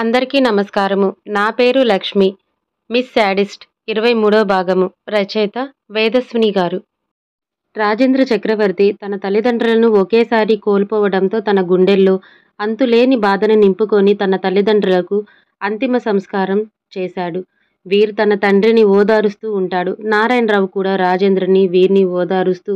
అందరికీ నమస్కారము. నా పేరు లక్ష్మి. మిస్ శాడిస్ట్ 23వ భాగము. రచయిత వేదస్విని గారు. రాజేంద్ర చక్రవర్తి తన తల్లిదండ్రులను ఒకేసారి కోల్పోవడంతో తన గుండెల్లో అంతులేని బాధను నింపుకొని తన తల్లిదండ్రులకు అంతిమ సంస్కారం చేశాడు. వీర్ తన తండ్రిని ఓదారుస్తూ ఉంటాడు. నారాయణరావు కూడా రాజేంద్రని వీర్ని ఓదారుస్తూ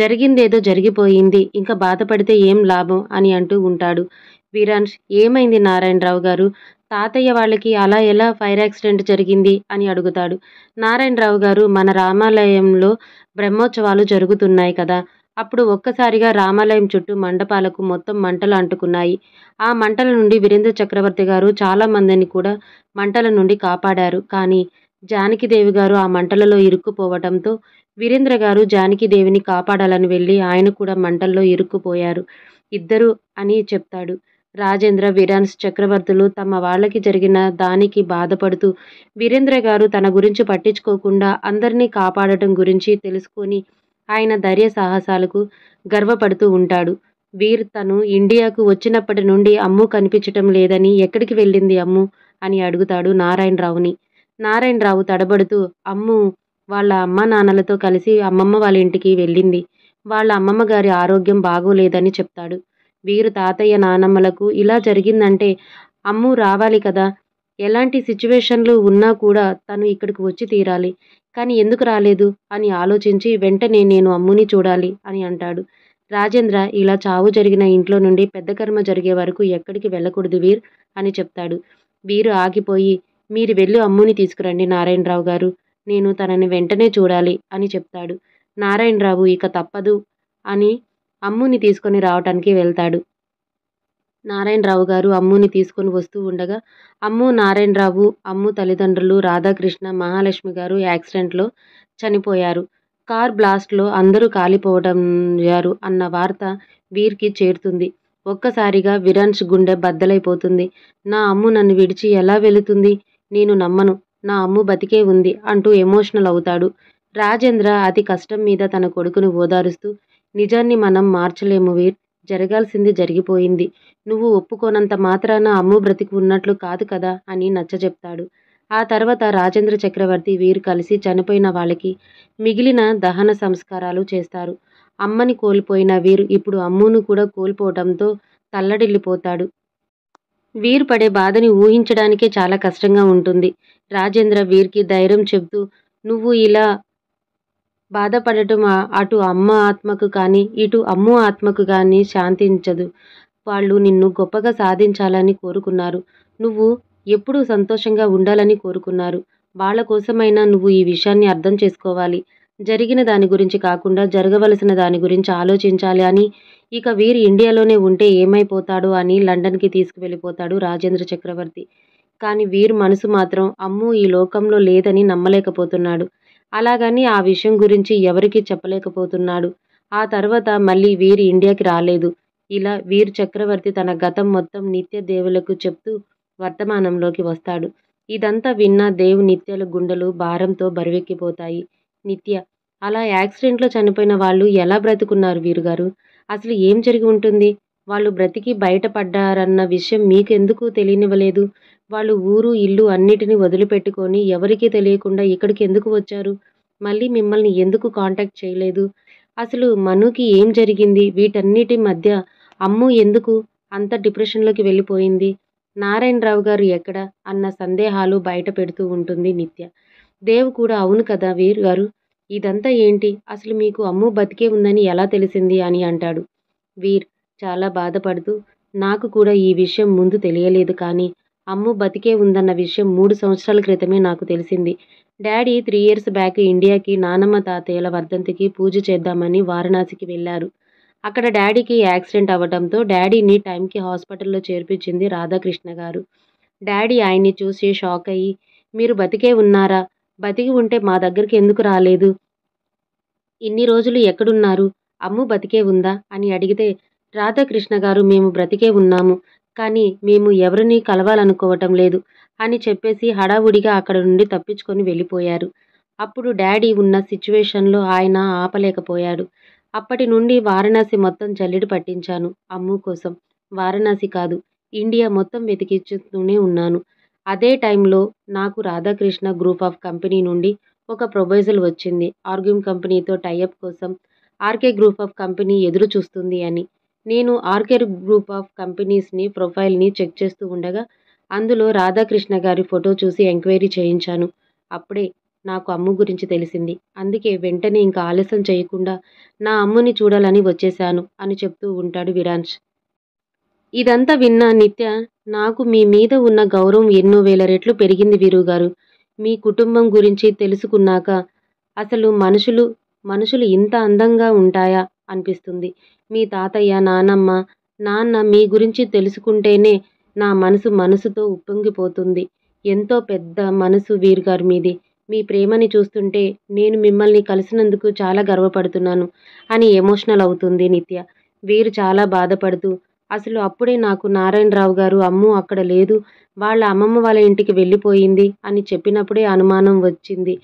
జరిగిందేదో జరిగిపోయింది, ఇంకా బాధపడితే ఏం లాభం అని అంటూ ఉంటాడు. వీరాంష్, ఏమైంది నారాయణరావు గారు? తాతయ్య వాళ్ళకి అలా ఎలా ఫైర్ యాక్సిడెంట్ జరిగింది అని అడుగుతాడు. నారాయణరావు గారు, మన రామాలయంలో బ్రహ్మోత్సవాలు జరుగుతున్నాయి కదా, అప్పుడు ఒక్కసారిగా రామాలయం చుట్టూ మండపాలకు మొత్తం మంటలు అంటుకున్నాయి. ఆ మంటల నుండి వీరేంద్ర చక్రవర్తి గారు చాలా మందిని కూడా మంటల నుండి కాపాడారు. కానీ జానకిదేవి గారు ఆ మంటలలో ఇరుక్కుపోవటంతో వీరేంద్ర గారు జానకిదేవిని కాపాడాలని వెళ్ళి ఆయన కూడా మంటల్లో ఇరుక్కుపోయారు ఇద్దరు అని చెప్తాడు. రాజేంద్ర, వీరాన్స్ చక్రవర్తులు తమ వాళ్ళకి జరిగిన దానికి బాధపడుతూ వీరేంద్ర గారు తన గురించి పట్టించుకోకుండా అందరినీ కాపాడటం గురించి తెలుసుకొని ఆయన ధైర్య సాహసాలకు గర్వపడుతూ ఉంటాడు. వీర్ తను ఇండియాకు వచ్చినప్పటి నుండి అమ్ము కనిపించటం లేదని, ఎక్కడికి వెళ్ళింది అమ్ము అని అడుగుతాడు నారాయణరావుని. నారాయణరావు తడబడుతూ, అమ్ము వాళ్ళ అమ్మ నాన్నలతో కలిసి అమ్మమ్మ వాళ్ళ ఇంటికి వెళ్ళింది. వాళ్ళ అమ్మమ్మ గారి ఆరోగ్యం బాగోలేదని చెప్తాడు. వీరు తాతయ్య నానమ్మలకు ఇలా జరిగిందంటే అమ్ము రావాలి కదా, ఎలాంటి సిచ్యువేషన్లు ఉన్నా కూడా తను ఇక్కడికి వచ్చి తీరాలి, కానీ ఎందుకు రాలేదు అని ఆలోచించి వెంటనే నేను అమ్ముని చూడాలి అని అంటాడు. రాజేంద్ర, ఇలా చావు జరిగిన ఇంట్లో నుండి పెద్ద కర్మ జరిగే వరకు ఎక్కడికి వెళ్ళకూడదు వీర్ అని చెప్తాడు. వీరు ఆగిపోయి, మీరు వెళ్ళి అమ్ముని తీసుకురండి నారాయణరావు గారు, నేను తనని వెంటనే చూడాలి అని చెప్తాడు. నారాయణరావు ఇక తప్పదు అని అమ్ముని తీసుకొని రావటానికి వెళ్తాడు. నారాయణరావు గారు అమ్ముని తీసుకొని వస్తూ ఉండగా అమ్ము, నారాయణరావు, అమ్ము తల్లిదండ్రులు రాధాకృష్ణ, మహాలక్ష్మి గారు యాక్సిడెంట్లో చనిపోయారు. కార్ బ్లాస్ట్లో అందరూ కాలిపోవటంయారు అన్న వార్త వీర్కి చేరుతుంది. ఒక్కసారిగా వీరాన్స్ గుండె బద్దలైపోతుంది. నా అమ్ము నన్ను విడిచి ఎలా వెళుతుంది? నేను నమ్మను, నా అమ్ము బతికే ఉంది అంటూ ఎమోషనల్ అవుతాడు. రాజేంద్ర అతి కష్టం మీద తన కొడుకును ఓదారుస్తూ, నిజాన్ని మనం మార్చలేము వీర్, జరగాల్సింది జరిగిపోయింది, నువ్వు ఒప్పుకోనంత మాత్రాన అమ్ము బ్రతికి ఉన్నట్లు కాదు కదా అని నచ్చజెప్తాడు. ఆ తర్వాత రాజేంద్ర చక్రవర్తి వీరు కలిసి చనిపోయిన వాళ్ళకి మిగిలిన దహన సంస్కారాలు చేస్తారు. అమ్మని కోల్పోయిన వీరు ఇప్పుడు అమ్మును కూడా కోల్పోవడంతో తల్లడిల్లిపోతాడు. వీరు పడే బాధని ఊహించడానికే చాలా కష్టంగా ఉంటుంది. రాజేంద్ర వీర్కి ధైర్యం చెబుతూ, నువ్వు ఇలా బాధపడటం అటు అమ్మ ఆత్మకు కానీ ఇటు అమ్ము ఆత్మకు కానీ శాంతించదు. వాళ్ళు నిన్ను గొప్పగా సాధించాలని కోరుకున్నారు, నువ్వు ఎప్పుడూ సంతోషంగా ఉండాలని కోరుకున్నారు. వాళ్ళ కోసమైనా నువ్వు ఈ విషయాన్ని అర్థం చేసుకోవాలి. జరిగిన దాని గురించి కాకుండా జరగవలసిన దాని గురించి ఆలోచించాలి అని. ఇక వీరు ఇండియాలోనే ఉంటే ఏమైపోతాడో అని లండన్కి తీసుకువెళ్ళిపోతాడు రాజేంద్ర చక్రవర్తి. కానీ వీరు మనసు మాత్రం అమ్ము ఈ లోకంలో లేదని నమ్మలేకపోతున్నాడు. అలాగని ఆ విషయం గురించి ఎవరికీ చెప్పలేకపోతున్నాడు. ఆ తర్వాత మళ్ళీ వీరు ఇండియాకి రాలేదు. ఇలా వీర్ చక్రవర్తి తన గతం మొత్తం నిత్య దేవులకు చెప్తూ వర్తమానంలోకి వస్తాడు. ఇదంతా విన్న దేవ్ నిత్యల గుండెలు భారంతో బరువెక్కిపోతాయి. నిత్య, అలా యాక్సిడెంట్లో చనిపోయిన వాళ్ళు ఎలా బ్రతుకున్నారు వీరుగారు? అసలు ఏం జరిగి ఉంటుంది? వాళ్ళు బ్రతికి బయటపడ్డారన్న విషయం మీకెందుకు తెలియనివ్వలేదు? వాళ్ళు ఊరు ఇల్లు అన్నిటినీ వదిలిపెట్టుకొని ఎవరికీ తెలియకుండా ఇక్కడికి ఎందుకు వచ్చారు? మళ్ళీ మిమ్మల్ని ఎందుకు కాంటాక్ట్ చేయలేదు? అసలు మనుకి ఏం జరిగింది? వీటన్నిటి మధ్య అమ్ము ఎందుకు అంత డిప్రెషన్లోకి వెళ్ళిపోయింది? నారాయణరావు గారు ఎక్కడ అన్న సందేహాలు బయట పెడుతూ ఉంటుంది నిత్య. దేవ్ కూడా, అవును కదా వీర్ గారు, ఇదంతా ఏంటి? అసలు మీకు అమ్ము బతికే ఉందని ఎలా తెలిసింది అని అంటాడు. వీర్ చాలా బాధపడుతూ, నాకు కూడా ఈ విషయం ముందు తెలియలేదు, కానీ అమ్ము బతికే ఉందన్న విషయం 3 సంవత్సరాల క్రితమే నాకు తెలిసింది. డాడీ 3 ఇయర్స్ బ్యాక్ ఇండియాకి నానమ్మ తాతయ్యల వర్ధంతికి పూజ చేద్దామని వారణాసికి వెళ్ళారు. అక్కడ డాడీకి యాక్సిడెంట్ అవ్వడంతో డాడీని టైంకి హాస్పిటల్లో చేర్పించింది రాధాకృష్ణ గారు. డాడీ ఆయన్ని చూసి షాక్ అయ్యి, మీరు బతికే ఉన్నారా? బతికి ఉంటే మా దగ్గరికి ఎందుకు రాలేదు? ఇన్ని రోజులు ఎక్కడున్నారు? అమ్ము బతికే ఉందా అని అడిగితే, రాధాకృష్ణ గారు, మేము బ్రతికే ఉన్నాము, కానీ మేము ఎవరిని కలవాలనుకోవటం లేదు అని చెప్పేసి హడావుడిగా అక్కడ నుండి తప్పించుకొని వెళ్ళిపోయారు. అప్పుడు డాడీ ఉన్న సిచ్యువేషన్లో ఆయన ఆపలేకపోయాడు. అప్పటి నుండి వారణాసి మొత్తం జల్లెడ పట్టించాను అమ్ము కోసం. వారణాసి కాదు, ఇండియా మొత్తం వెతికించుతూనే ఉన్నాను. అదే టైంలో నాకు రాధాకృష్ణ గ్రూప్ ఆఫ్ కంపెనీ నుండి ఒక ప్రపోజల్ వచ్చింది. ఆర్గ్యూమ్ కంపెనీతో టైఅప్ కోసం ఆర్కే గ్రూప్ ఆఫ్ కంపెనీ ఎదురు చూస్తుంది అని. నేను ఆర్కే గ్రూప్ ఆఫ్ కంపెనీస్ని ప్రొఫైల్ని చెక్ చేస్తూ ఉండగా అందులో రాధాకృష్ణ గారి ఫోటో చూసి ఎంక్వైరీ చేయించాను. అప్పుడే నాకు అమ్ము గురించి తెలిసింది. అందుకే వెంటనే ఇంకా ఆలస్యం చేయకుండా నా అమ్ముని చూడాలని వచ్చేశాను అని చెప్తూ ఉంటాడు విరాంష్. ఇదంతా విన్న నిత్య, నాకు మీ మీద ఉన్న గౌరవం ఎన్నో వేల రెట్లు పెరిగింది వీరుగారు. మీ కుటుంబం గురించి తెలుసుకున్నాక అసలు మనుషులు ఇంత అందంగా ఉంటాయా అనిపిస్తుంది. మీ తాతయ్య, నానమ్మ, నాన్న మీ గురించి తెలుసుకుంటేనే నా మనసుతో ఉప్పొంగిపోతుంది. ఎంతో పెద్ద మనసు వీరుగారు మీది. మీ ప్రేమని చూస్తుంటే నేను మిమ్మల్ని కలిసినందుకు చాలా గర్వపడుతున్నాను అని ఎమోషనల్ అవుతుంది నిత్య. వీరు చాలా బాధపడుతూ, అసలు అప్పుడే నాకు నారాయణరావు గారు అమ్ము అక్కడ లేదు, వాళ్ళ అమ్మమ్మ వాళ్ళ ఇంటికి వెళ్ళిపోయింది అని చెప్పినప్పుడే అనుమానం వచ్చింది.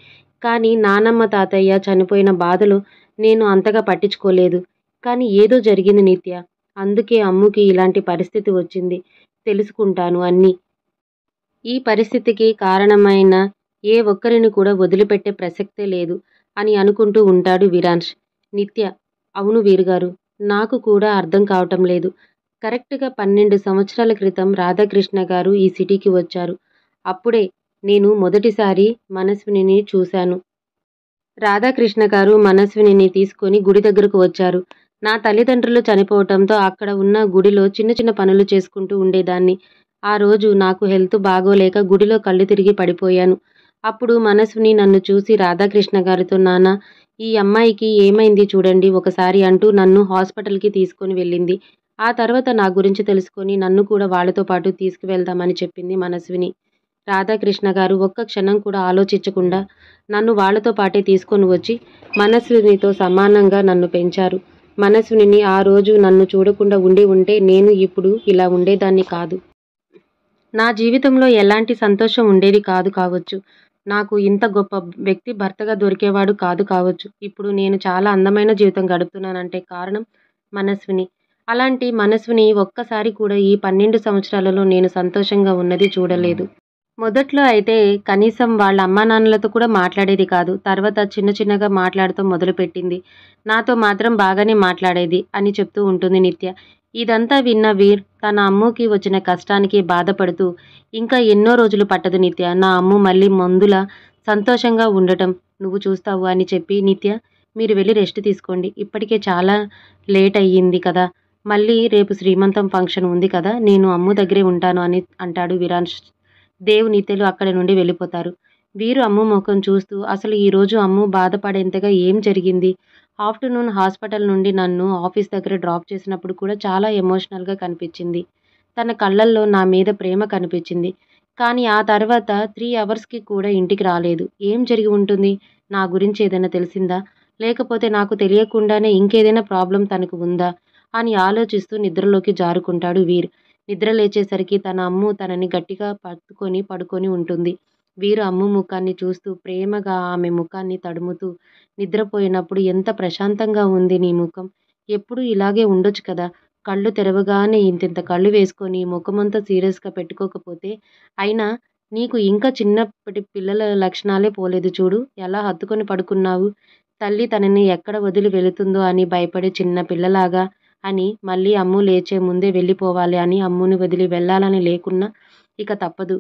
కానీ నానమ్మ, తాతయ్య చనిపోయిన బాధలో నేను అంతగా పట్టించుకోలేదు. కానీ ఏదో జరిగింది నిత్య. అందుకే అమ్ముకి ఇలాంటి పరిస్థితి వచ్చింది. తెలుసుకుంటాను అన్నీ. ఈ పరిస్థితికి కారణమైన ఏ ఒక్కరిని కూడా వదిలిపెట్టే ప్రసక్తే లేదు అని అనుకుంటూ ఉంటాడు విరాంష్. నిత్య, అవును వీరుగారు, నాకు కూడా అర్థం కావటం లేదు. కరెక్ట్‌గా 12 సంవత్సరాల క్రితం రాధాకృష్ణ గారు ఈ సిటీకి వచ్చారు. అప్పుడే నేను మొదటిసారి మనస్వినిని చూశాను. రాధాకృష్ణ గారు మనస్వినిని తీసుకొని గుడి దగ్గరకు వచ్చారు. నా తల్లిదండ్రులు చనిపోవటంతో అక్కడ ఉన్న గుడిలో చిన్న చిన్న పనులు చేసుకుంటూ ఉండేదాన్ని. ఆ రోజు నాకు హెల్త్ బాగోలేక గుడిలో కళ్ళు తిరిగి పడిపోయాను. అప్పుడు మనస్విని నన్ను చూసి రాధాకృష్ణ గారితో, నాన్న, ఈ అమ్మాయికి ఏమైంది చూడండి ఒకసారి అంటూ నన్ను హాస్పిటల్‌కి తీసుకొని వెళ్ళింది. ఆ తర్వాత నా గురించి తెలుసుకొని నన్ను కూడా వాళ్ళతో పాటు తీసుకువెళ్దామని చెప్పింది మనస్విని. రాధాకృష్ణ గారు ఒక్క క్షణం కూడా ఆలోచించకుండా నన్ను వాళ్ళతో పాటే తీసుకొని వచ్చి మనస్వినితో సమానంగా నన్ను పెంచారు. మనస్విని ఆ రోజు నన్ను చూడకుండా ఉండి ఉంటే నేను ఇప్పుడు ఇలా ఉండేదాన్ని కాదు. నా జీవితంలో ఎలాంటి సంతోషం ఉండేది కాదు కావచ్చు. నాకు ఇంత గొప్ప వ్యక్తి భర్తగా దొరికేవాడు కాదు కావచ్చు. ఇప్పుడు నేను చాలా అందమైన జీవితం గడుపుతున్నానంటే కారణం మనస్విని. అలాంటి మనస్విని ఒక్కసారి కూడా ఈ 12 సంవత్సరాలలో నేను సంతోషంగా ఉన్నది చూడలేదు. మొదట్లో అయితే కనీసం వాళ్ళ అమ్మానాన్నలతో కూడా మాట్లాడేది కాదు. తర్వాత చిన్న చిన్నగా మాట్లాడటం మొదలుపెట్టింది. నాతో మాత్రం బాగానే మాట్లాడేది అని చెప్తూ ఉంటుంది నిత్య. ఇదంతా విన్న వీర్ తన అమ్ముకి వచ్చిన కష్టానికి బాధపడుతూ, ఇంకా ఎన్నో రోజులు పట్టదు నిత్య, నా అమ్ము మళ్ళీ మందులా సంతోషంగా ఉండటం నువ్వు చూస్తావు అని చెప్పి, నిత్య, మీరు వెళ్ళి రెస్ట్ తీసుకోండి. ఇప్పటికే చాలా లేట్ అయ్యింది కదా. మళ్ళీ రేపు శ్రీమంతం ఫంక్షన్ ఉంది కదా, నేను అమ్ము దగ్గరే ఉంటాను అని అంటాడు విరాంష్. దేవ్, నిత్యలు అక్కడి నుండి వెళ్ళిపోతారు. వీరు అమ్ము ముఖం చూస్తూ, అసలు ఈరోజు అమ్ము బాధపడేంతగా ఏం జరిగింది? ఆఫ్టర్నూన్ హాస్పిటల్ నుండి నన్ను ఆఫీస్ దగ్గర డ్రాప్ చేసినప్పుడు కూడా చాలా ఎమోషనల్‌గా కనిపించింది. తన కళ్ళల్లో నా మీద ప్రేమ కనిపించింది. కానీ ఆ తర్వాత 3 అవర్స్‌కి కూడా ఇంటికి రాలేదు. ఏం జరిగి ఉంటుంది? నా గురించి ఏదైనా తెలిసిందా? లేకపోతే నాకు తెలియకుండానే ఇంకేదైనా ప్రాబ్లమ్ తనకు ఉందా? అని ఆలోచిస్తూ నిద్రలోకి జారుకుంటాడు వీర్. నిద్ర లేచేసరికి తన అమ్ము తనని గట్టిగా పట్టుకొని పడుకొని ఉంటుంది. వీరు అమ్ము ముఖాన్ని చూస్తూ ప్రేమగా ఆమె ముఖాన్ని తడుముతూ, నిద్రపోయినప్పుడు ఎంత ప్రశాంతంగా ఉంది నీ ముఖం. ఎప్పుడూ ఇలాగే ఉండొచ్చు కదా. కళ్ళు తెరవగానే ఇంతింత కళ్ళు వేసుకొని ముఖమంతా సీరియస్‌గా పెట్టుకోకపోతే, అయినా నీకు ఇంకా చిన్నప్పటి పిల్లల లక్షణాలే పోలేదు చూడు. ఎలా హత్తుకొని పడుకున్నావు. తల్లి తనని ఎక్కడ వదిలి వెళుతుందో అని భయపడే చిన్న పిల్లలాగా అని. మళ్ళీ అమ్ము లేచే ముందే వెళ్ళిపోవాలి అని, అమ్ముని వదిలి వెళ్ళాలని లేకున్నా ఇక తప్పదు.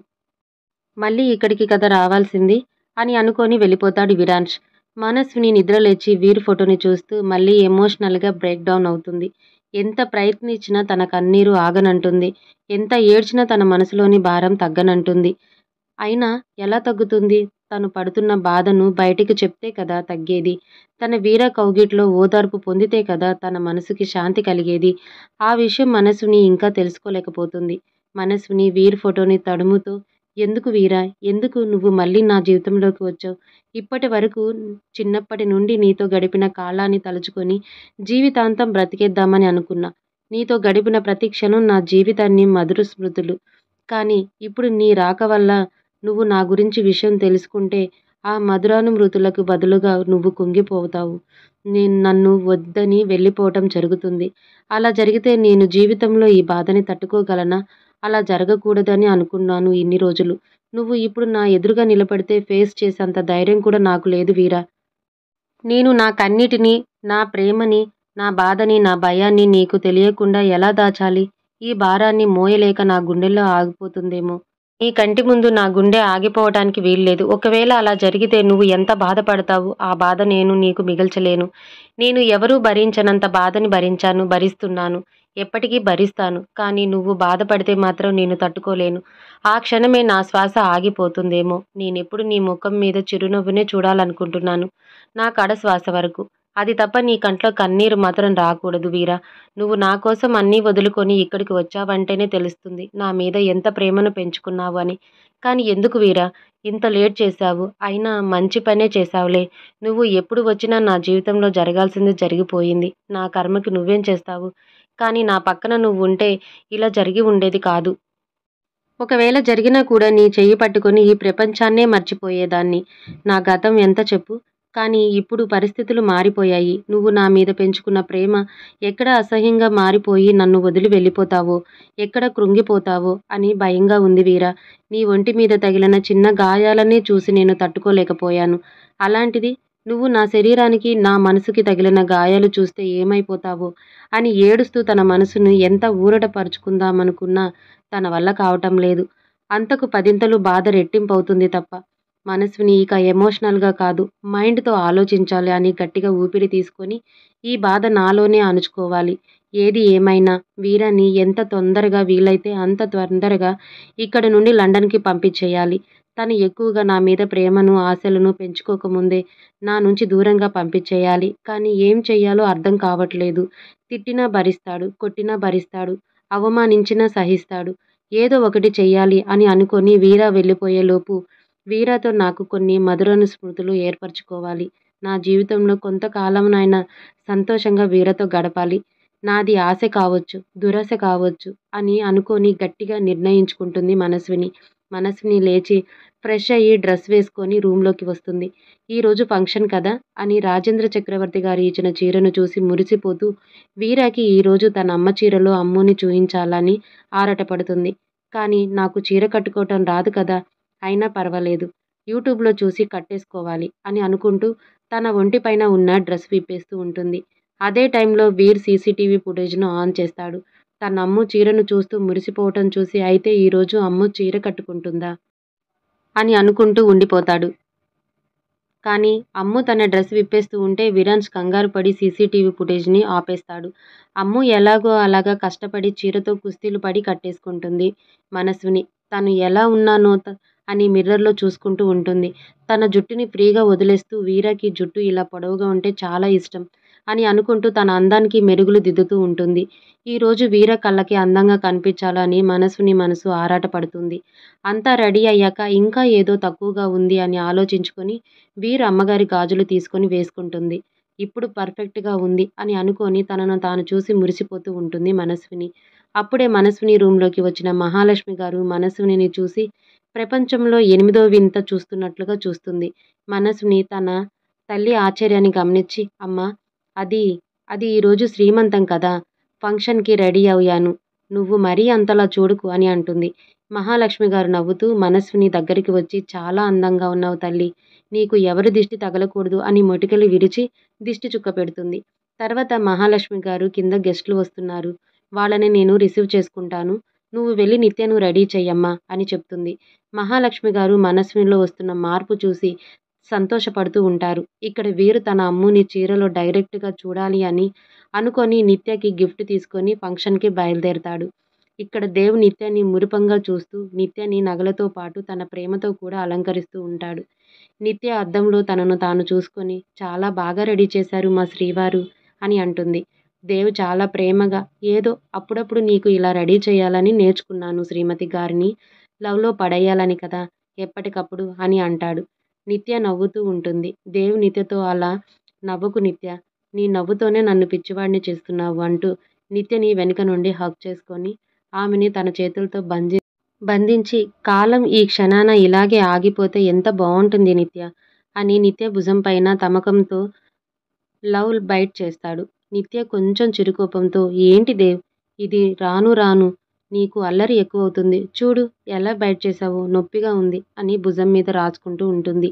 మళ్ళీ ఇక్కడికి కదా రావాల్సింది అని అనుకొని వెళ్ళిపోతాడు విరాంష్. మనస్విని నిద్రలేచి వీర్ ఫోటోని చూస్తూ మళ్ళీ ఎమోషనల్‌గా బ్రేక్ డౌన్ అవుతుంది. ఎంత ప్రయత్నించినా తన కన్నీరు ఆగనంటుంది. ఎంత ఏడ్చినా తన మనసులోని భారం తగ్గనంటుంది. అయినా ఎలా తగ్గుతుంది? తను పడుతున్న బాధను బయటికి చెప్తే కదా తగ్గేది. తన వీర కౌగిట్లో ఓదార్పు పొందితే కదా తన మనసుకి శాంతి కలిగేది. ఆ విషయం మనస్విని ఇంకా తెలుసుకోలేకపోతుంది. మనస్విని వీర్ ఫోటోని తడుముతూ, ఎందుకు వీరా? ఎందుకు నువ్వు మళ్ళీ నా జీవితంలోకి వచ్చావు? ఇప్పటి వరకు చిన్నప్పటి నుండి నీతో గడిపిన కాలాన్ని తలుచుకొని జీవితాంతం బ్రతికేద్దామని అనుకున్నా. నీతో గడిపిన ప్రతి క్షణం నా జీవితాన్ని మధుర స్మృతులు. కానీ ఇప్పుడు నీ రాక వల్ల నువ్వు నా గురించి విషయం తెలుసుకుంటే ఆ మధురానుమృతులకు బదులుగా నువ్వు కుంగిపోతావు. నేను నన్ను వద్దని వెళ్ళిపోవటం జరుగుతుంది. అలా జరిగితే నేను జీవితంలో ఈ బాధని తట్టుకోగలనా? అలా జరగకూడదని అనుకున్నాను ఇన్ని రోజులు. నువ్వు ఇప్పుడు నా ఎదురుగా నిలబడితే ఫేస్ చేసేంత ధైర్యం కూడా నాకు లేదు వీరా. నేను నా కన్నిటిని, నా ప్రేమని, నా బాధని, నా భయాన్ని నీకు తెలియకుండా ఎలా దాచాలి? ఈ భారాన్ని మోయలేక నా గుండెల్లో ఆగిపోతుందేమో. నీ కంటి ముందు నా గుండె ఆగిపోవటానికి వీల్లేదు. ఒకవేళ అలా జరిగితే నువ్వు ఎంత బాధపడతావు? ఆ బాధ నేను నీకు మిగల్చలేను. నేను ఎవరూ భరించనంత బాధని భరించాను, భరిస్తున్నాను. ఎప్పటికీ భరిస్తాను. కానీ నువ్వు బాధపడితే మాత్రం నేను తట్టుకోలేను. ఆ క్షణమే నా శ్వాస ఆగిపోతుందేమో. నేనెప్పుడు నీ ముఖం మీద చిరునవ్వునే చూడాలనుకుంటున్నాను. నా కడ శ్వాస వరకు. అది తప్ప నీ కంట్లో కన్నీరు మాత్రం రాకూడదు వీరా. నువ్వు నా కోసం అన్నీ వదులుకొని ఇక్కడికి వచ్చావంటేనే తెలుస్తుంది నా మీద ఎంత ప్రేమను పెంచుకున్నావు అని. కానీ ఎందుకు వీరా ఇంత లేట్ చేశావు? అయినా మంచి పనే చేశావులే. నువ్వు ఎప్పుడు వచ్చినా నా జీవితంలో జరగాల్సింది జరిగిపోయింది. నా కర్మకి నువ్వేం చేస్తావు? కానీ నా పక్కన నువ్వుంటే ఇలా జరిగి ఉండేది కాదు. ఒకవేళ జరిగినా కూడా నీ చెయ్యి పట్టుకొని ఈ ప్రపంచాన్నే మర్చిపోయేదాన్ని. నా గతం ఎంత చెప్పు? కానీ ఇప్పుడు పరిస్థితులు మారిపోయాయి. నువ్వు నా మీద పెంచుకున్న ప్రేమ ఎక్కడ అసహ్యంగా మారిపోయి నన్ను వదిలి వెళ్ళిపోతావో, ఎక్కడ కృంగిపోతావో అని భయంగా ఉంది వీరా. నీ ఒంటి మీద తగిలిన చిన్న గాయాలనే చూసి నేను తట్టుకోలేకపోయాను. అలాంటిది నువ్వు నా శరీరానికి, నా మనసుకి తగిలిన గాయాలు చూస్తే ఏమైపోతావో అని ఏడుస్తూ తన మనసును ఎంత ఊరట పరుచుకుందామనుకున్నా తన వల్ల కావటం లేదు. అంతకు పదింతలు బాధ రెట్టింపవుతుంది తప్ప. మనస్విని ఇక ఎమోషనల్‌గా కాదు, మైండ్‌తో ఆలోచించాలి అని గట్టిగా ఊపిరి తీసుకొని, ఈ బాధ నాలోనే అణుచుకోవాలి. ఏది ఏమైనా వీరాని ఎంత తొందరగా వీలైతే అంత తొందరగా ఇక్కడి నుండి లండన్‌కి పంపించేయాలి. తను ఎక్కువగా నా మీద ప్రేమను, ఆశలను పెంచుకోకముందే నా నుంచి దూరంగా పంపించేయాలి. కానీ ఏం చెయ్యాలో అర్థం కావట్లేదు. తిట్టినా భరిస్తాడు, కొట్టినా భరిస్తాడు, అవమానించినా సహిస్తాడు. ఏదో ఒకటి చెయ్యాలి అని అనుకొని వీరా వెళ్ళిపోయేలోపు వీరాతో నాకు కొన్ని మధురను స్మృతులు ఏర్పరచుకోవాలి. నా జీవితంలో కొంతకాలంనైనా సంతోషంగా వీరాతో గడపాలి. నాది ఆశ కావచ్చు, దురాశ కావచ్చు అని అనుకోని గట్టిగా నిర్ణయించుకుంటుంది మనస్విని. మనస్విని లేచి ఫ్రెష్ అయ్యి డ్రెస్ వేసుకొని రూమ్‌లోకి వస్తుంది. ఈరోజు ఫంక్షన్ కదా అని రాజేంద్ర చక్రవర్తి గారు ఇచ్చిన చీరను చూసి మురిసిపోతూ వీరాకి ఈరోజు తన అమ్మ చీరలో అమ్ముని చూయించాలని ఆరాటపడుతుంది. కానీ నాకు చీర కట్టుకోవటం రాదు కదా! అయినా పర్వాలేదు. యూట్యూబ్‌లో చూసి కట్టేసుకోవాలి అని అనుకుంటూ తన ఒంటిపైన ఉన్న డ్రెస్ విప్పేస్తూ ఉంటుంది. అదే టైంలో వీర్ సీసీటీవీ ఫుటేజ్‌ను ఆన్ చేస్తాడు. తన అమ్ము చీరను చూస్తూ మురిసిపోవటం చూసి అయితే ఈరోజు అమ్ము చీర కట్టుకుంటుందా? అని అనుకుంటూ ఉండిపోతాడు. కానీ అమ్ము తన డ్రెస్ విప్పేస్తూ ఉంటే విరాన్స్ కంగారు పడి సీసీటీవీ ఫుటేజ్‌ని ఆపేస్తాడు. అమ్ము ఎలాగో అలాగా కష్టపడి చీరతో కుస్తీలు పడి కట్టేసుకుంటుంది. మనస్విని తను ఎలా ఉన్నానో అని మిర్రర్‌లో చూసుకుంటూ ఉంటుంది. తన జుట్టుని ఫ్రీగా వదిలేస్తూ వీరాకి జుట్టు ఇలా పొడవుగా ఉంటే చాలా ఇష్టం అని అనుకుంటూ తన అందానికి మెరుగులు దిద్దుతూ ఉంటుంది. ఈరోజు వీర కళ్ళకి అందంగా కనిపించాలని మనస్విని మనసు ఆరాటపడుతుంది. అంతా రెడీ అయ్యాక ఇంకా ఏదో తక్కువగా ఉంది అని ఆలోచించుకొని వీర్ అమ్మగారి గాజులు తీసుకొని వేసుకుంటుంది. ఇప్పుడు పర్ఫెక్ట్‌గా ఉంది అని అనుకోని తనను తాను చూసి మురిసిపోతూ ఉంటుంది మనస్విని. అప్పుడే మనస్విని రూమ్‌లోకి వచ్చిన మహాలక్ష్మి గారు మనస్వినిని చూసి ప్రపంచంలో ఎనిమిదో వింత చూస్తున్నట్లుగా చూస్తుంది. మనస్విని తన తల్లి ఆశ్చర్యాన్ని గమనించి అమ్మా! అది అది ఈరోజు శ్రీమంతం కదా! ఫంక్షన్‌కి రెడీ అయ్యాను. నువ్వు మరీ అంతలా చూడకు అని అంటుంది. మహాలక్ష్మి గారు నవ్వుతూ మనస్విని దగ్గరికి వచ్చి చాలా అందంగా ఉన్నావు తల్లీ. నీకు ఎవరి దిష్టి తగలకూడదు అని మొటికలు విరిచి దిష్టి చుక్క పెడుతుంది. తర్వాత మహాలక్ష్మి గారు కింద గెస్టులు వస్తున్నారు. వాళ్ళని నేను రిసీవ్ చేసుకుంటాను. నువ్వు వెళ్ళి నిత్యను రెడీ చెయ్యమ్మా అని చెప్తుంది. మహాలక్ష్మి గారు మనస్వినిలో వస్తున్న మార్పు చూసి సంతోషపడుతూ ఉంటారు. ఇక్కడ వీరు తన అమ్ముని చీరలో డైరెక్ట్‌గా చూడాలి అని అనుకొని నిత్యకి గిఫ్ట్ తీసుకొని ఫంక్షన్‌కి బయలుదేరతాడు. ఇక్కడ దేవ్ నిత్యని మురిపంగా చూస్తూ నిత్యని నగలతో పాటు తన ప్రేమతో కూడా అలంకరిస్తూ ఉంటాడు. నిత్య అద్దంలో తనను తాను చూసుకొని చాలా బాగా రెడీ చేశారు మా శ్రీవారు అని అంటుంది. దేవ్ చాలా ప్రేమగా ఏదో అప్పుడప్పుడు నీకు ఇలా రెడీ చేయాలని నేర్చుకున్నాను శ్రీమతి గారిని లవ్‌లో పడేయాలని కదా! ఎప్పటికప్పుడు అని అంటాడు. నిత్య నవ్వుతూ ఉంటుంది. దేవ్ నిత్యతో అలా నవ్వకు నిత్య. నీ నవ్వుతోనే నన్ను పిచ్చివాడిని చేస్తున్నావు అంటూ నిత్యని వెనుక నుండి హగ్ చేసుకొని ఆమెని తన చేతులతో బంధించి కాలం ఈ క్షణాన ఇలాగే ఆగిపోతే ఎంత బావుంటుంది నిత్య అని నిత్య భుజం పైన తమకంతో లవ్ బైట్ చేస్తాడు. నిత్య కొంచెం చిరుకోపంతో ఏంటి దేవ్ ఇది రాను రాను నీకు అల్లరి ఎక్కువవుతుంది. చూడు ఎలా బైట్ చేశావో, నొప్పిగా ఉంది అని భుజం మీద రాసుకుంటూ ఉంటుంది.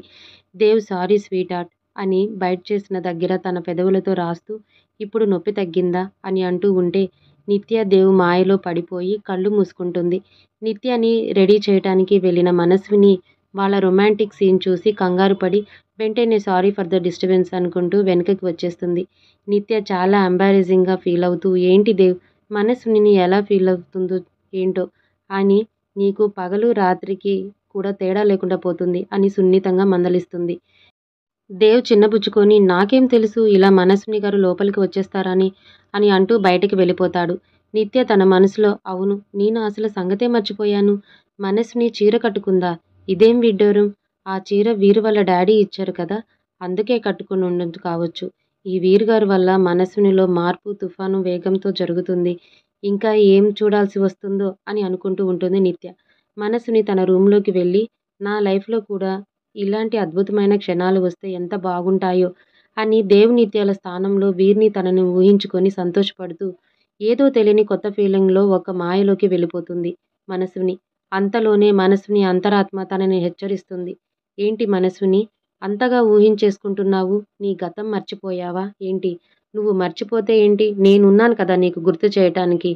దేవ్ సారీ స్వీటార్ట్ అని బైట్ చేసిన దగ్గర తన పెదవులతో రాస్తూ ఇప్పుడు నొప్పి తగ్గిందా అని అంటూ ఉంటే నిత్య దేవ్ మాయలో పడిపోయి కళ్ళు మూసుకుంటుంది. నిత్యని రెడీ చేయటానికి వెళ్ళిన మనస్విని వాళ్ళ రొమాంటిక్ సీన్ చూసి కంగారు పడి వెంటనే సారీ ఫర్ ద డిస్టర్బెన్స్ అనుకుంటూ వెనకకి వచ్చేస్తుంది. నిత్య చాలా ఎంబారెసింగ్గా ఫీల్ అవుతూ ఏంటి దేవ్ మనస్విని ఎలా ఫీల్ అవుతుందో ఏంటో అని నీకు పగలు రాత్రికి కూడా తేడా లేకుండా పోతుంది అని సున్నితంగా మందలిస్తుంది. దేవ్ చిన్నబుచ్చుకొని నాకేం తెలుసు ఇలా మనస్విని గారు లోపలికి వచ్చేస్తారని అని అంటూ బయటికి వెళ్ళిపోతాడు. నిత్య తన మనసులో అవును నేను అసలు సంగతే మర్చిపోయాను. మనస్విని చీర కట్టుకుందా? ఇదేం విడ్డూరం. ఆ చీర వీరు వాళ్ళ డాడీ ఇచ్చారు కదా అందుకే కట్టుకుని ఉండదు కావచ్చు. ఈ వీరుగారు వల్ల మనస్వినిలో మార్పు తుఫాను వేగంతో జరుగుతుంది. ఇంకా ఏం చూడాల్సి వస్తుందో అని అనుకుంటూ ఉంటుంది నిత్య. మనస్విని తన రూంలోకి వెళ్ళి నా లైఫ్లో కూడా ఇలాంటి అద్భుతమైన క్షణాలు వస్తే ఎంత బాగుంటాయో అని దేవ్ నిత్యాల స్థానంలో వీరిని తనని ఊహించుకొని సంతోషపడుతూ ఏదో తెలియని కొత్త ఫీలింగ్లో ఒక మాయలోకి వెళ్ళిపోతుంది మనస్విని. అంతలోనే మనస్విని అంతరాత్మ తనని హెచ్చరిస్తుంది. ఏంటి మనస్విని అంతగా ఊహించేసుకుంటున్నావు? నీ గతం మర్చిపోయావా ఏంటి? నువ్వు మర్చిపోతే ఏంటి? నేనున్నాను కదా నీకు గుర్తు చేయటానికి